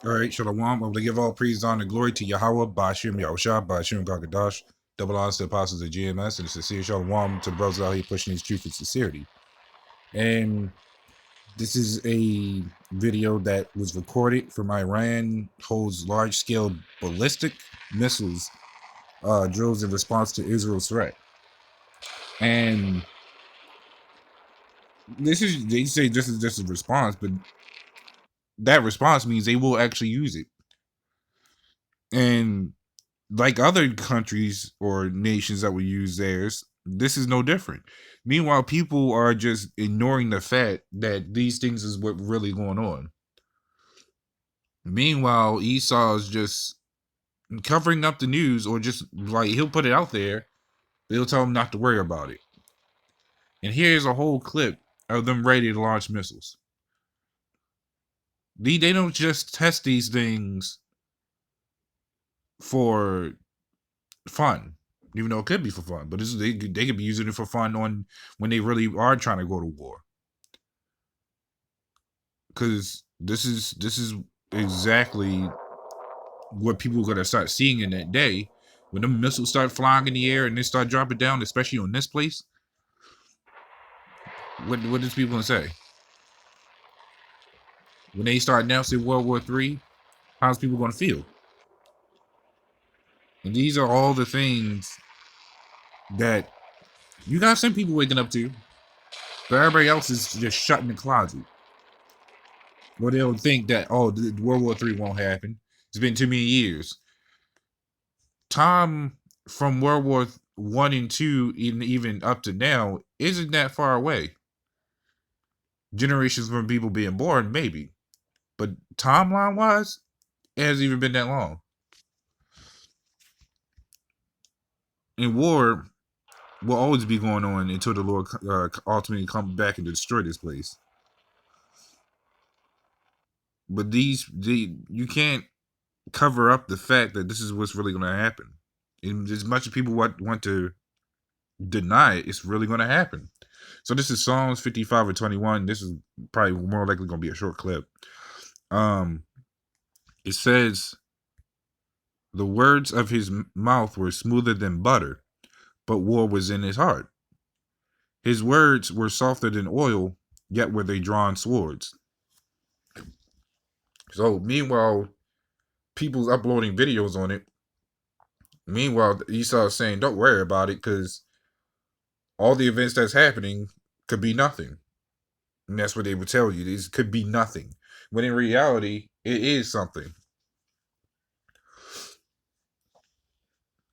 All right, Shalom. I want to give all praise, honor, and glory to Yahweh, Bashim, Yahushua, Bashim, Gagadash, double honors to the apostles of GMS, and a sincere Shalom to the brothers out here pushing these truth and sincerity. And this is a video that was recorded from Iran, holds large scale ballistic missiles drills in response to Israel's threat. And they say this is just a response, but that response means they will actually use it. And like other countries or nations that will use theirs, this is no different. Meanwhile, people are just ignoring the fact that these things is what really going on. Meanwhile, Esau is just covering up the news, or just like he'll put it out there, they'll tell him not to worry about it. And here's a whole clip of them ready to launch missiles. They don't just test these things for fun, even though it could be for fun, but they could be using it for fun on when they really are trying to go to war. Because this is exactly what people are gonna start seeing in that day when the missiles start flying in the air and they start dropping down, especially on this place. What is people gonna say when they start announcing World War III? How's people gonna feel? And these are all the things that you got some people waking up to, but everybody else is just shut in the closet. Or they'll think that, oh, World War III won't happen. It's been too many years. Time from World War I and II, even up to now, isn't that far away. Generations from people being born, maybe. But timeline wise, it hasn't even been that long. And war will always be going on until the Lord ultimately comes back and destroy this place. But you can't cover up the fact that this is what's really going to happen. And as much as people want to deny it, it's really going to happen. So this is Psalms 55:21. This is probably more likely going to be a short clip. It says, the words of his mouth were smoother than butter, but war was in his heart. His words were softer than oil, yet were they drawn swords. So meanwhile, people's uploading videos on it. Meanwhile, Esau is saying, don't worry about it, because all the events that's happening could be nothing. And that's what they would tell you. This could be nothing. When in reality, it is something.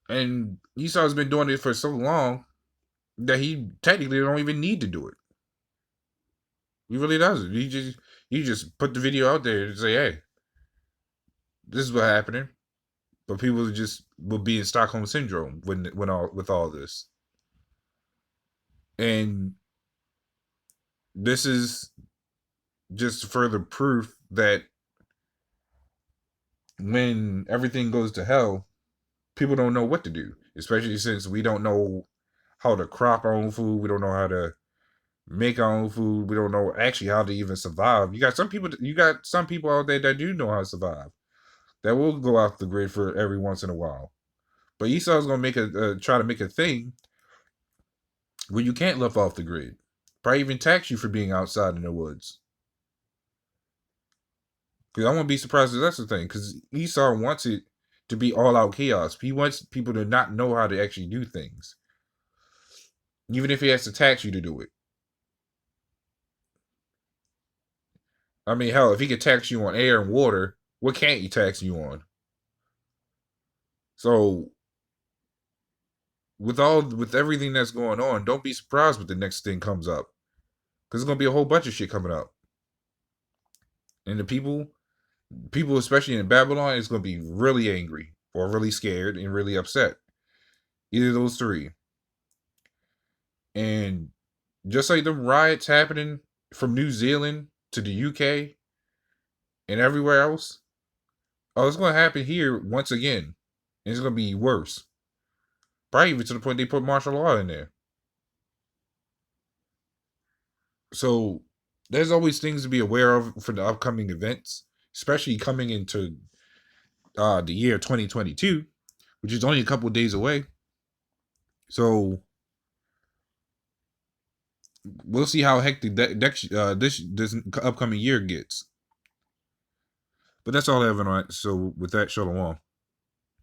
And Esau's been doing it for so long that he technically don't even need to do it. He really doesn't. He just put the video out there and say, hey, this is what's happening. But people just will be in Stockholm syndrome with all this. And this is just further proof that when everything goes to hell, people don't know what to do, especially since we don't know how to crop our own food. We don't know how to make our own food. We don't know actually how to even survive. You got some people out there that do know how to survive, that will go off the grid for every once in a while. But Esau's gonna try to make a thing where you can't live off the grid. Probably even tax you for being outside in the woods. Because I wouldn't be surprised if that's the thing. Because Esau wants it to be all out chaos. He wants people to not know how to actually do things, even if he has to tax you to do it. I mean, hell, if he could tax you on air and water, what can't he tax you on? So with everything that's going on, don't be surprised when the next thing comes up, because there's gonna be a whole bunch of shit coming up, and the people especially in Babylon is gonna be really angry or really scared and really upset. Either of those three. And just like the riots happening from New Zealand to the UK and everywhere else, oh, it's gonna happen here once again, and it's gonna be worse. Probably even to the point they put martial law in there. So there's always things to be aware of for the upcoming events, especially coming into the year 2022, which is only a couple of days away. So we'll see how hectic this upcoming year gets. But that's all I have on it. So with that, shalom.